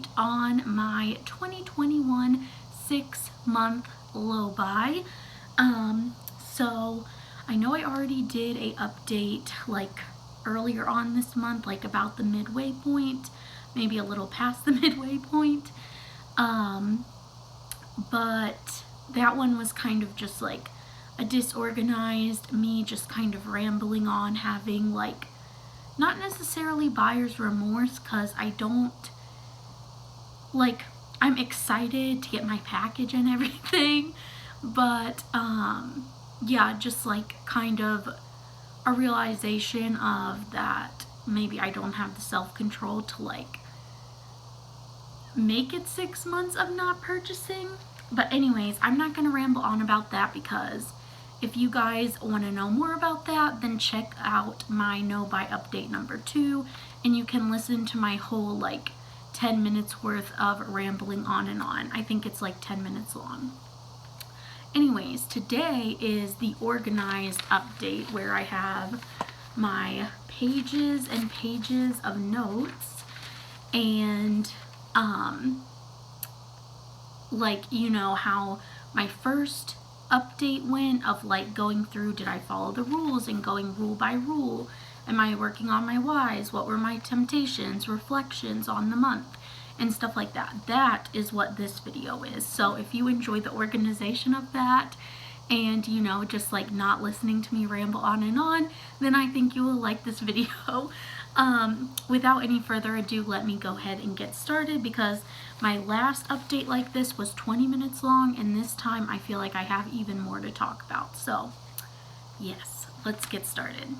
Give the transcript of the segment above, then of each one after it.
update on my 2021 6-month low buy. So I know I already did a update like earlier on this month, like about the midway point, maybe a little past the midway point. But that one was kind of just like a disorganized me just kind of rambling on, having like not necessarily buyer's remorse, because I don't like, I'm excited to get my package and everything, but yeah, just like kind of a realization of that maybe I don't have the self-control to like make it 6 months of not purchasing. But anyways, I'm not going to ramble on about that, because if you guys want to know more about that, then check out my no buy update number 2, and you can listen to my whole like 10 minutes worth of rambling on and on. I think it's like 10 minutes long. Anyways, today is the organized update, where I have my pages and pages of notes, and like, you know how my first update went of like going through, did I follow the rules, and going rule by rule, am I working on my whys, what were my temptations, reflections on the month, and stuff like that. That is what this video is. So if you enjoy the organization of that, and you know, just like not listening to me ramble on and on, then I think you will like this video. Without any further ado, let me go ahead and get started, because my last update like this was 20 minutes long, and this time I feel like I have even more to talk about. So yes, let's get started.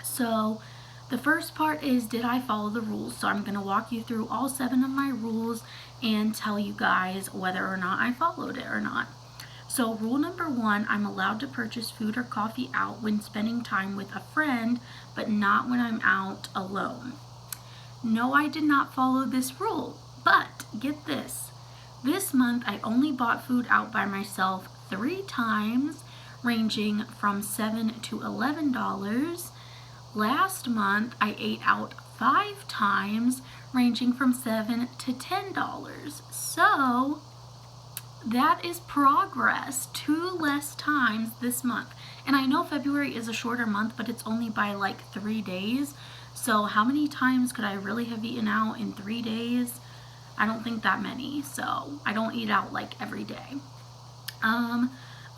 So the first part is, did I follow the rules? So I'm going to walk you through all 7 of my rules and tell you guys whether or not I followed it or not. So rule number 1, I'm allowed to purchase food or coffee out when spending time with a friend, but not when I'm out alone. No, I did not follow this rule, but get this. This month I only bought food out by myself 3 times, ranging from $7 to $11. Last month I ate out 5 times, ranging from $7 to $10. So that is progress. 2 less times this month. And I know February is a shorter month, but it's only by like 3 days. So how many times could I really have eaten out in 3 days? I don't think that many. So I don't eat out like every day.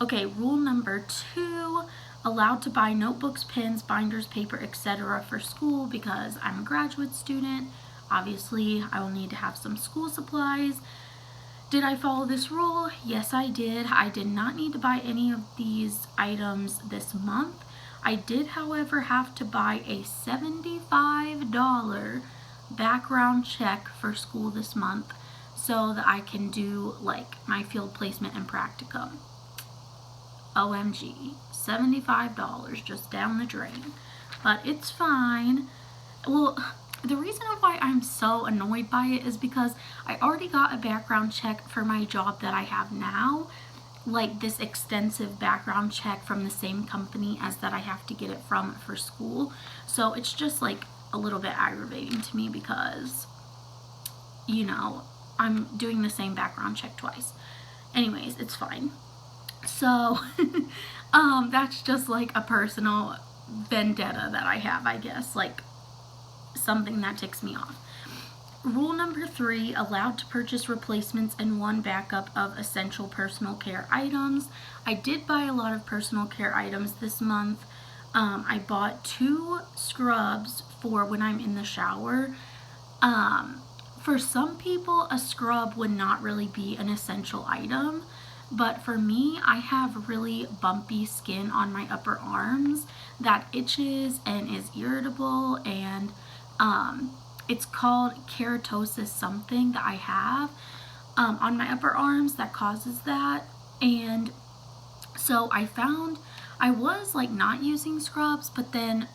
Okay, rule number 2, allowed to buy notebooks, pens, binders, paper, etc. for school, because I'm a graduate student. Obviously, I will need to have some school supplies. Did I follow this rule? Yes, I did. I did not need to buy any of these items this month. I did, however, have to buy a $75 background check for school this month, so that I can do like my field placement and practicum. OMG, $75 just down the drain. But it's fine. Well, the reason why I'm so annoyed by it is because I already got a background check for my job that I have now, like this extensive background check from the same company as that I have to get it from for school. So it's just like a little bit aggravating to me, because, you know, I'm doing the same background check twice. Anyways, it's fine. So that's just like a personal vendetta that I have, I guess, like something that ticks me off. Rule number 3, allowed to purchase replacements and 1 backup of essential personal care items. I did buy a lot of personal care items this month. I bought 2 scrubs for when I'm in the shower. For some people, a scrub would not really be an essential item, but for me, I have really bumpy skin on my upper arms that itches and is irritable, and it's called keratosis something that I have on my upper arms that causes that. And so I found I was like not using scrubs, but then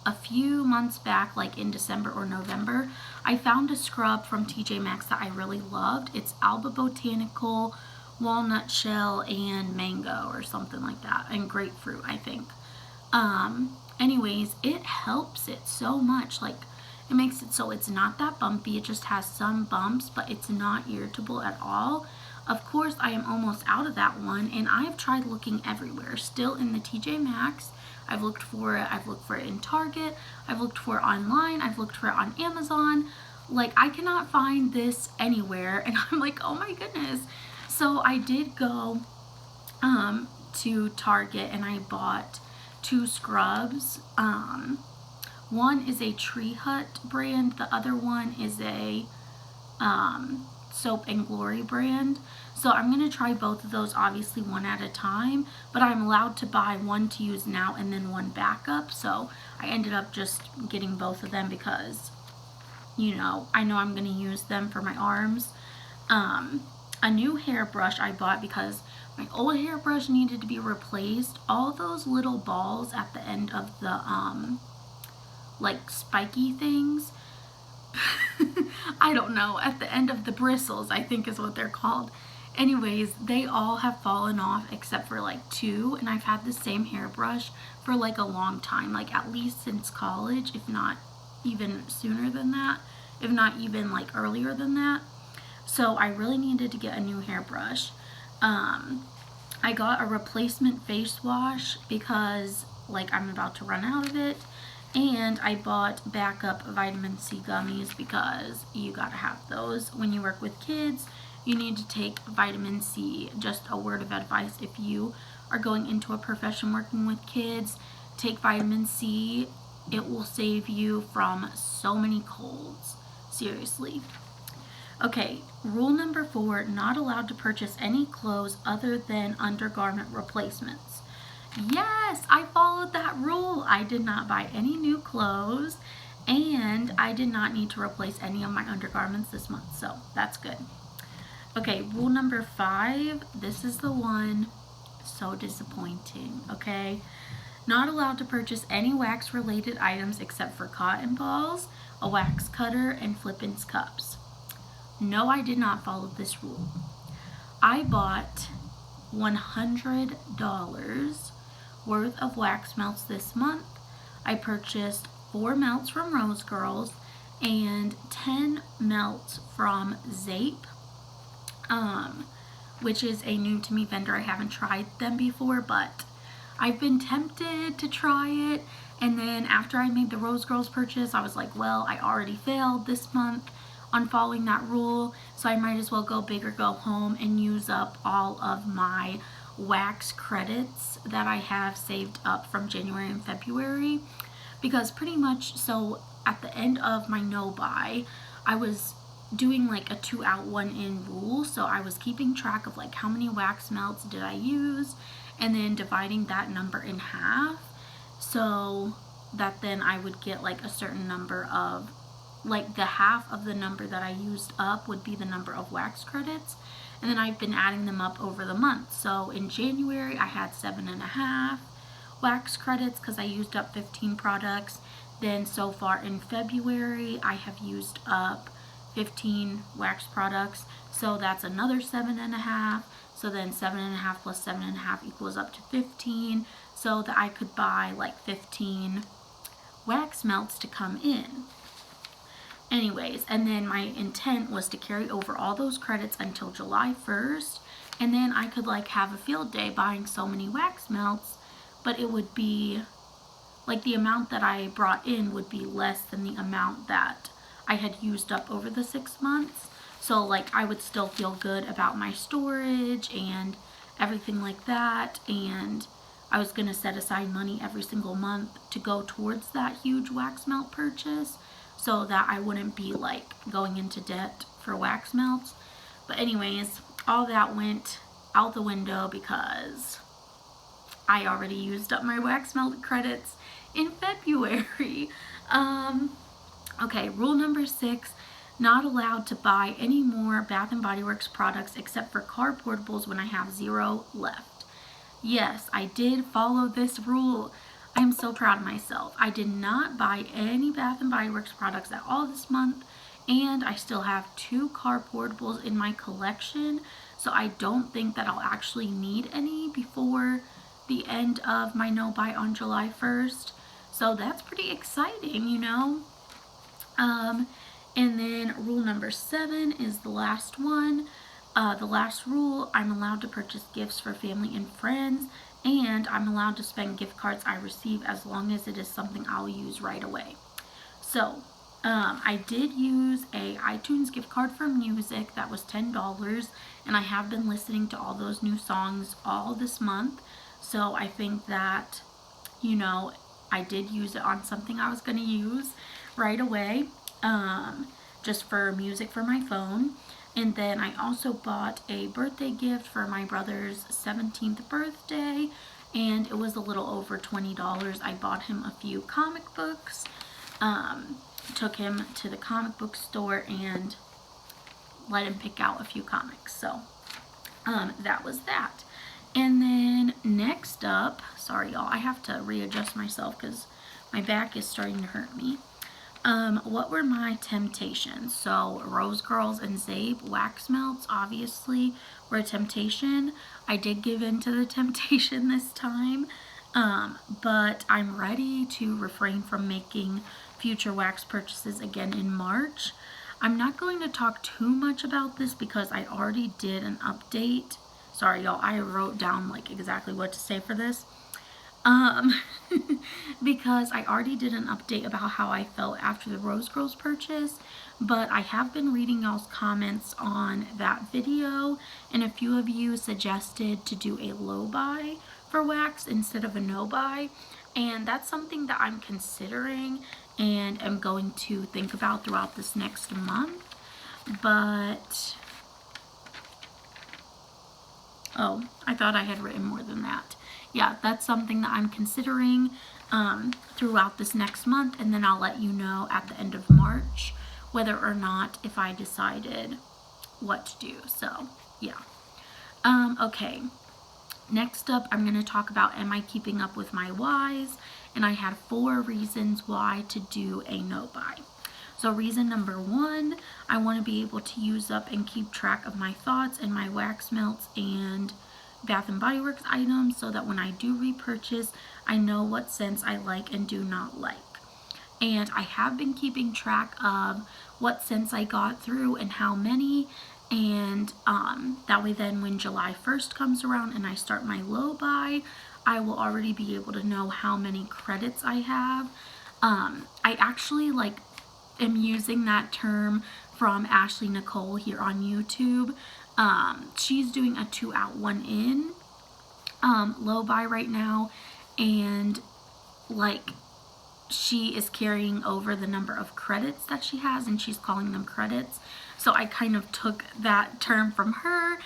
a few months back, like in December or November, I found a scrub from TJ Maxx that I really loved. It's Alba Botanical, walnut shell, and mango or something like that, and grapefruit, I think. Anyways, it helps it so much. Like, It makes it so it's not that bumpy. It just has some bumps, but it's not irritable at all. Of course, I am almost out of that one, and I've tried looking everywhere. Still in the TJ Maxx. I've looked for it. I've looked for it in Target. I've looked for it online. I've looked for it on Amazon. Like, I cannot find this anywhere, and I'm like, oh my goodness. So I did go to Target, and I bought 2 scrubs. One is a Tree Hut brand. The other one is a Soap and Glory brand. So I'm going to try both of those, obviously one at a time, but I'm allowed to buy one to use now and then one backup. So I ended up just getting both of them because, you know I'm going to use them for my arms. A new hairbrush I bought because my old hairbrush needed to be replaced. All those little balls at the end of the like spiky things, I don't know, at the end of the bristles, I think is what they're called. Anyways, they all have fallen off except for like 2, and I've had the same hairbrush for like a long time, like at least since college, if not even sooner than that, if not even like earlier than that. So I really needed to get a new hairbrush. I got a replacement face wash because like I'm about to run out of it. And I bought backup vitamin C gummies because you gotta have those. When you work with kids, you need to take vitamin C. Just a word of advice, if you are going into a profession working with kids, take vitamin C. It will save you from so many colds. Seriously. Okay, rule number 4, not allowed to purchase any clothes other than undergarment replacements. Yes, I followed that rule. I did not buy any new clothes, and I did not need to replace any of my undergarments this month, so that's good. Okay, rule number 5, this is the one, so disappointing, okay? Not allowed to purchase any wax-related items except for cotton balls, a wax cutter, and Flippins cups. No, I did not follow this rule. I bought $100 worth of wax melts this month. I purchased 4 melts from Rose Girls and 10 melts from Zape, which is a new to me vendor. I haven't tried them before, but I've been tempted to try it. And then after I made the Rose Girls purchase, I was like, well, I already failed this month on following that rule, so I might as well go big or go home and use up all of my wax credits that I have saved up from January and February. Because pretty much, so at the end of my no buy, I was doing like a 2 out 1 in rule, so I was keeping track of like how many wax melts did I use and then dividing that number in half, so that then I would get like a certain number of, like the half of the number that I used up would be the number of wax credits. And then I've been adding them up over the month. So in January, I had 7.5 wax credits because I used up 15 products. Then so far in February, I have used up 15 wax products. So that's another 7.5. So then 7.5 plus 7.5 equals up to 15. So that I could buy like 15 wax melts to come in. Anyways, and then my intent was to carry over all those credits until July 1st, and then I could like have a field day buying so many wax melts, but it would be like the amount that I brought in would be less than the amount that I had used up over the 6 months. So like I would still feel good about my storage and everything like that, and I was going to set aside money every single month to go towards that huge wax melt purchase, so that I wouldn't be like going into debt for wax melts. But anyways, all that went out the window because I already used up my wax melt credits in February. Okay, rule number 6, not allowed to buy any more Bath & Body Works products except for car portables when I have 0 left. Yes, I did follow this rule. I'm so proud of myself. I did not buy any Bath & Body Works products at all this month, and I still have 2 car portables in my collection, so I don't think that I'll actually need any before the end of my no buy on July 1st. So that's pretty exciting, you know. And then rule number 7 is the last one. The last rule, I'm allowed to purchase gifts for family and friends, and I'm allowed to spend gift cards I receive as long as it is something I'll use right away. So, I did use a iTunes gift card for music that was $10, and I have been listening to all those new songs all this month. So I think that, I did use it on something I was going to use right away, just for music for my phone. And then I also bought a birthday gift for my brother's 17th birthday, and it was a little over $20. I bought him a few comic books, took him to the comic book store and let him pick out a few comics. So that was that. And then next up, sorry y'all, I have to readjust myself because my back is starting to hurt me. What were my temptations? So Rose Girls and Zabe wax melts obviously were a temptation. I did give in to the temptation this time, but I'm ready to refrain from making future wax purchases again in March. I'm not going to talk too much about this because I already did an update. Sorry y'all, I wrote down like exactly what to say for this. Because I already did an update about how I felt after the Rose Girls purchase, but I have been reading y'all's comments on that video, and a few of you suggested to do a low buy for wax instead of a no buy, and that's something that I'm considering and am going to think about throughout this next month. But oh, I thought I had written more than that. Yeah, that's something that I'm considering throughout this next month, and then I'll let you know at the end of March whether or not if I decided what to do. So yeah. Okay, next up I'm going to talk about, am I keeping up with my whys? And I had 4 reasons why to do a no buy. So reason number 1, I want to be able to use up and keep track of my thoughts and my wax melts and Bath and Body Works items so that when I do repurchase, I know what scents I like and do not like. And I have been keeping track of what scents I got through and how many, and that way then when July 1st comes around and I start my low buy, I will already be able to know how many credits I have. I actually am using that term from Ashley Nicole here on YouTube. She's doing a 2 out 1 in low buy right now, and she is carrying over the number of credits that she has, and she's calling them credits. So I kind of took that term from her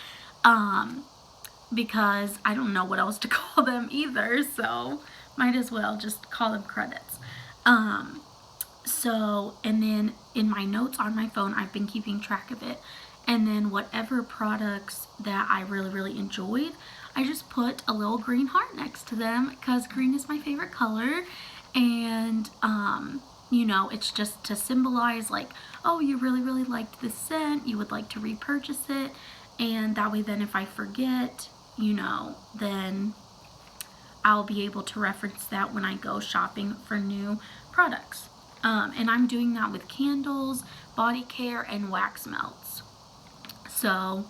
because I don't know what else to call them either, so might as well just call them credits. And then in my notes on my phone, I've been keeping track of it. And then whatever products that I really, really enjoyed, I just put a little green heart next to them because green is my favorite color. And, it's just to symbolize oh, you really, really liked this scent, you would like to repurchase it. And that way then if I forget, then I'll be able to reference that when I go shopping for new products. And I'm doing that with candles, body care, and wax melts. So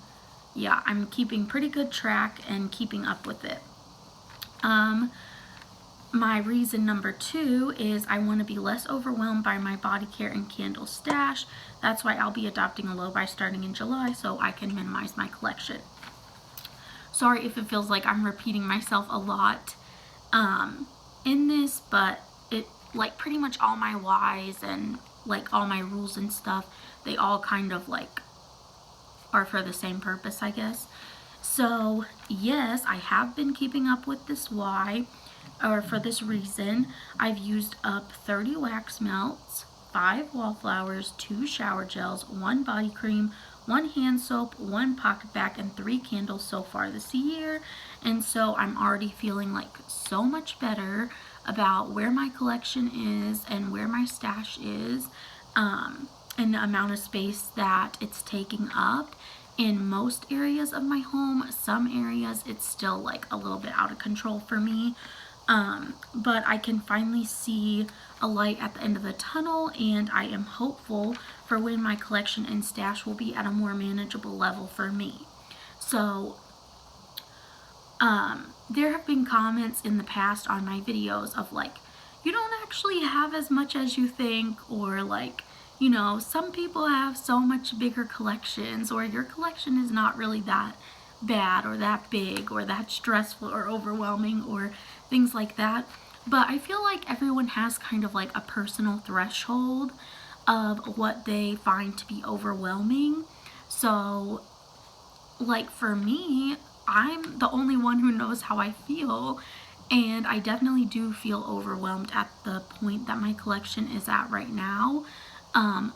yeah, I'm keeping pretty good track and keeping up with it. My reason number 2 is I want to be less overwhelmed by my body care and candle stash. That's why I'll be adopting a low buy starting in July so I can minimize my collection. Sorry if it feels like I'm repeating myself a lot in this, but it pretty much all my whys and all my rules and stuff, they all kind of are for the same purpose, I guess. So yes, I have been keeping up with this why, or for this reason. I've used up 30 wax melts, 5 wallflowers, 2 shower gels, 1 body cream, 1 hand soap, 1 pocket bag, and 3 candles so far this year. And so I'm already feeling so much better about where my collection is and where my stash is, and the amount of space that it's taking up in most areas of my home. Some areas it's still a little bit out of control for me. But I can finally see a light at the end of the tunnel, and I am hopeful for when my collection and stash will be at a more manageable level for me. So there have been comments in the past on my videos of like, you don't actually have as much as you think, or like, you know, some people have so much bigger collections, or your collection is not really that bad or that big or that stressful or overwhelming or things like that. But I feel like everyone has kind of like a personal threshold of what they find to be overwhelming. So like for me, I'm the only one who knows how I feel, and I definitely do feel overwhelmed at the point that my collection is at right now.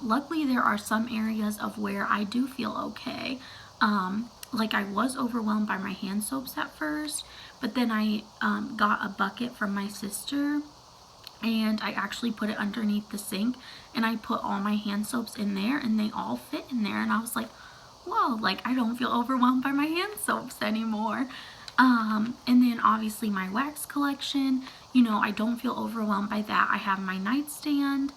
Luckily, there are some areas of where I do feel okay. Like I was overwhelmed by my hand soaps at first, but then I got a bucket from my sister, and I actually put it underneath the sink, and I put all my hand soaps in there, and they all fit in there, and I was like, whoa, like I don't feel overwhelmed by my hand soaps anymore. And then obviously my wax collection, you know, I don't feel overwhelmed by that. I have my nightstand,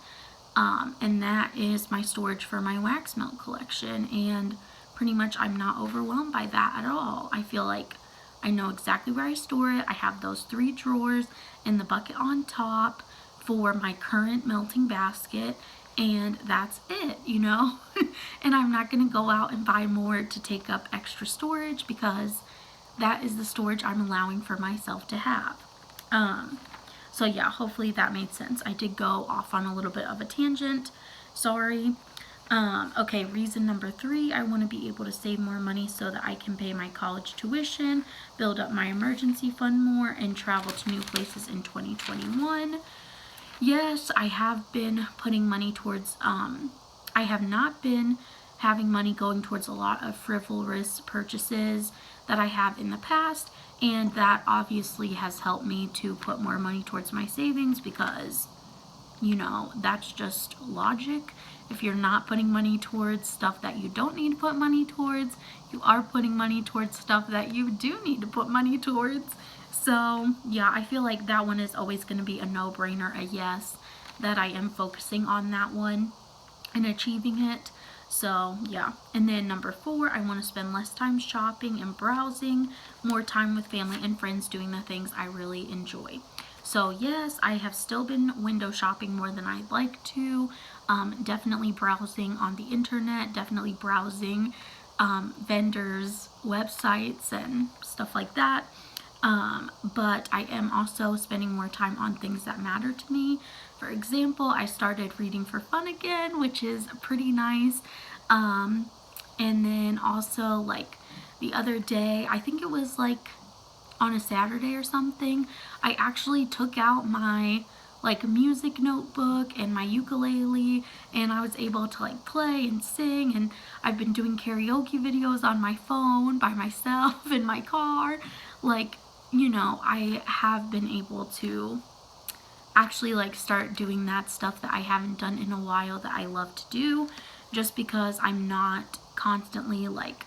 and that is my storage for my wax melt collection, and pretty much I'm not overwhelmed by that at all. I feel like I know exactly where I store it. I have those 3 drawers and the bucket on top for my current melting basket, and that's it, you know. And I'm not going to go out and buy more to take up extra storage, because that is the storage I'm allowing for myself to have. So yeah, hopefully that made sense. I did go off on a little bit of a tangent, sorry. Okay, reason number 3, I want to be able to save more money so that I can pay my college tuition, build up my emergency fund more, and travel to new places in 2021. Yes, I have been putting money towards, I have not been having money going towards a lot of frivolous purchases that I have in the past, and that obviously has helped me to put more money towards my savings, because, you know, that's just logic. If you're not putting money towards stuff that you don't need to put money towards, you are putting money towards stuff that you do need to put money towards. So yeah, I feel like that one is always going to be a no-brainer, a yes, that I am focusing on that one and achieving it. So yeah. And then number 4, I want to spend less time shopping and browsing, more time with family and friends doing the things I really enjoy. So yes, I have still been window shopping more than I'd like to. Definitely browsing on the internet, definitely browsing vendors' websites and stuff like that. But I am also spending more time on things that matter to me. For example, I started reading for fun again, which is pretty nice. And then also, like, the other day, I think it was like on a Saturday or something, I actually took out my like music notebook and my ukulele, and I was able to like play and sing, and I've been doing karaoke videos on my phone by myself in my car. Like, you know, I have been able to actually like start doing that stuff that I haven't done in a while that I love to do, just because I'm not constantly like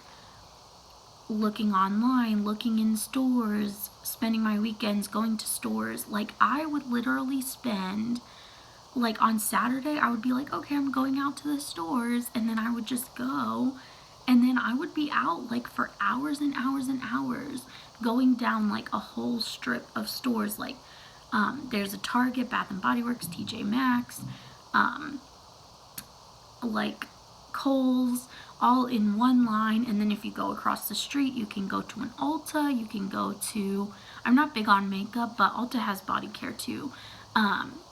looking online, looking in stores, spending my weekends going to stores. Like, I would literally spend, like, on Saturday, I would be like, okay, I'm going out to the stores, and then I would just go, and then I would be out, like, for hours and hours and hours, going down, like, a whole strip of stores. Like, there's a Target, Bath and Body Works, TJ Maxx, like, Kohl's, all in one line. And then if you go across the street, you can go to an Ulta, you can go to, I'm not big on makeup, but Ulta has body care too.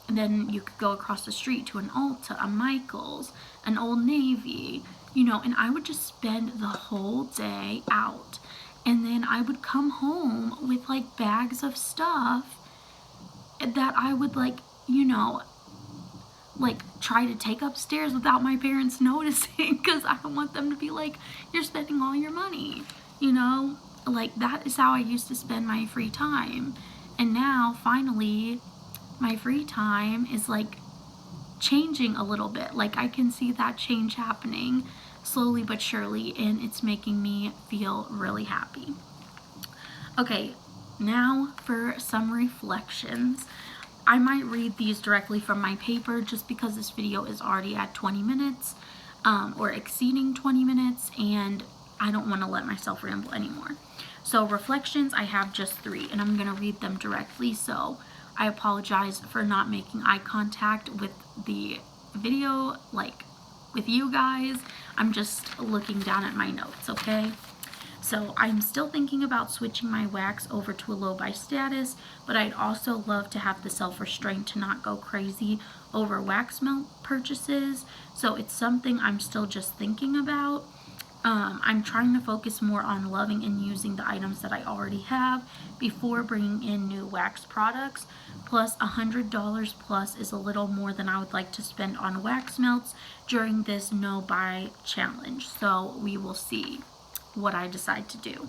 Then you could go across the street to an Ulta, a Michael's, an Old Navy, you know, and I would just spend the whole day out. And then I would come home with like bags of stuff that I would like, you know, like try to take upstairs without my parents noticing, because I don't want them to be like, you're spending all your money, you know. Like, that is how I used to spend my free time. And now finally my free time is like changing a little bit. Like, I can see that change happening slowly but surely, and it's making me feel really happy. Okay, now for some reflections. I might read these directly from my paper just because this video is already at 20 minutes or exceeding 20 minutes, and I don't want to let myself ramble anymore. So reflections, I have just 3, and I'm going to read them directly. So I apologize for not making eye contact with the video, like with you guys. I'm just looking down at my notes, okay? So I'm still thinking about switching my wax over to a low buy status, but I'd also love to have the self-restraint to not go crazy over wax melt purchases. So it's something I'm still just thinking about. I'm trying to focus more on loving and using the items that I already have before bringing in new wax products. Plus $100 plus is a little more than I would like to spend on wax melts during this no buy challenge. So we will see what I decide to do.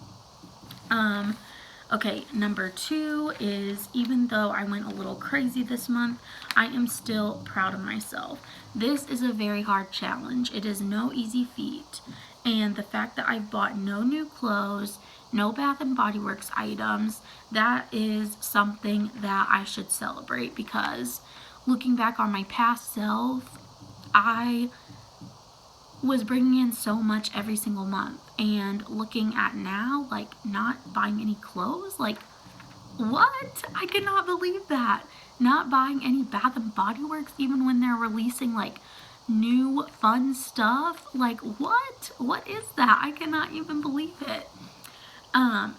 Okay, number 2 is, even though I went a little crazy this month, I am still proud of myself. This is a very hard challenge. It is no easy feat. And the fact that I've bought no new clothes, no Bath and Body Works items, that is something that I should celebrate, because looking back on my past self, I was bringing in so much every single month, and looking at now, like not buying any clothes, like what? I cannot believe that. Not buying any Bath and Body Works even when they're releasing like new fun stuff. Like what is that? I cannot even believe it.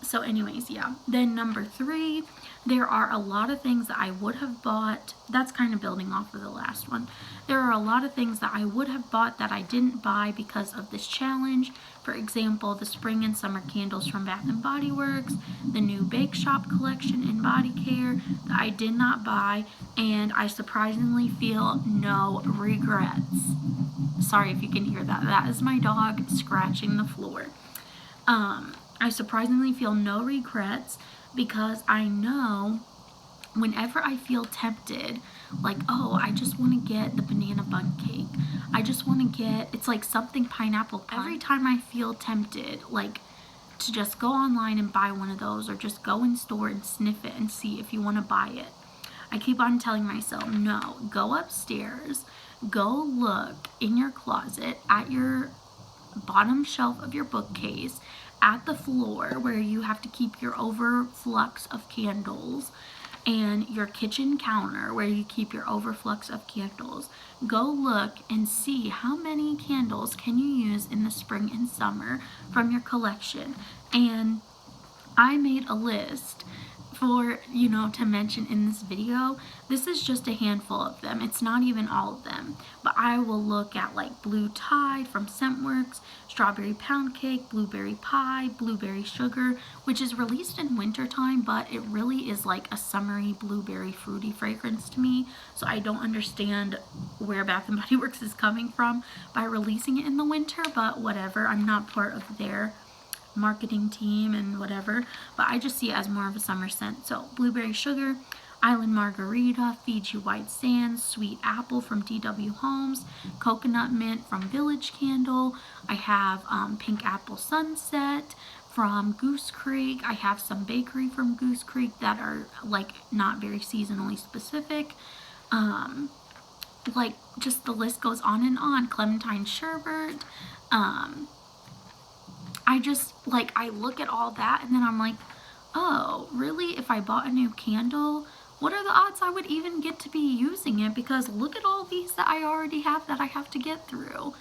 So anyways, yeah. Then number 3, there are a lot of things that I would have bought. That's kind of building off of the last one. There are a lot of things that I would have bought that I didn't buy because of this challenge. For example, the spring and summer candles from Bath and Body Works, the new Bake Shop collection in body care that I did not buy, and I surprisingly feel no regrets. Sorry if you can hear that. That is my dog scratching the floor. I surprisingly feel no regrets, because I know whenever I feel tempted, like, oh, I just want to get the banana bun cake, I just want to get, it's like something pineapple pie. Every time I feel tempted, like, to just go online and buy one of those, or just go in store and sniff it and see if you want to buy it, I keep on telling myself, no, go upstairs, go look in your closet at your bottom shelf of your bookcase, at the floor where you have to keep your overflux of candles, and your kitchen counter where you keep your overflux of candles. Go look and see how many candles can you use in the spring and summer from your collection. And I made a list for, to mention in this video. This is just a handful of them. It's not even all of them. But I will look at like Blue Tide from Scentworks, Strawberry Pound Cake, Blueberry Pie, Blueberry Sugar, which is released in wintertime, but it really is like a summery blueberry fruity fragrance to me. So I don't understand where Bath & Body Works is coming from by releasing it in the winter, but whatever. I'm not part of their marketing team and whatever, but I just see it as more of a summer scent. So Blueberry Sugar, Island Margarita, Fiji White Sands, Sweet Apple from DW Homes, Coconut Mint from Village Candle. I have Pink Apple Sunset from Goose Creek. I have some bakery from Goose Creek that are like not very seasonally specific. Like just the list goes on and on. Clementine Sherbet. I just, like, I look at all that and then I'm like, oh, really? If I bought a new candle, what are the odds I would even get to be using it? Because look at all these that I already have that I have to get through,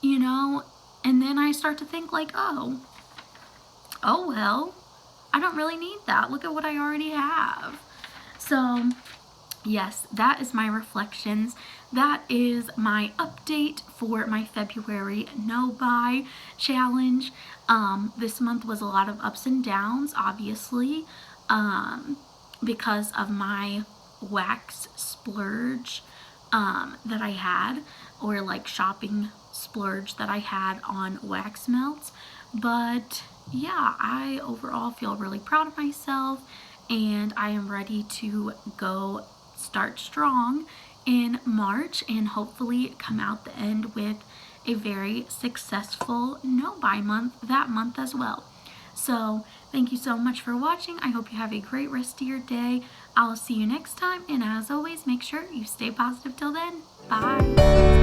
And then I start to think like, oh well, I don't really need that. Look at what I already have. So yes, that is my reflections. That is my update for my February no buy challenge. This month was a lot of ups and downs, obviously, because of my wax splurge that I had, or like shopping splurge that I had on wax melts. But yeah, I overall feel really proud of myself, and I am ready to go start strong in March and hopefully come out the end with a very successful no buy month that month as well. So Thank you so much for watching. I hope you have a great rest of your day. I'll see you next time, and as always, make sure you stay positive till then. Bye.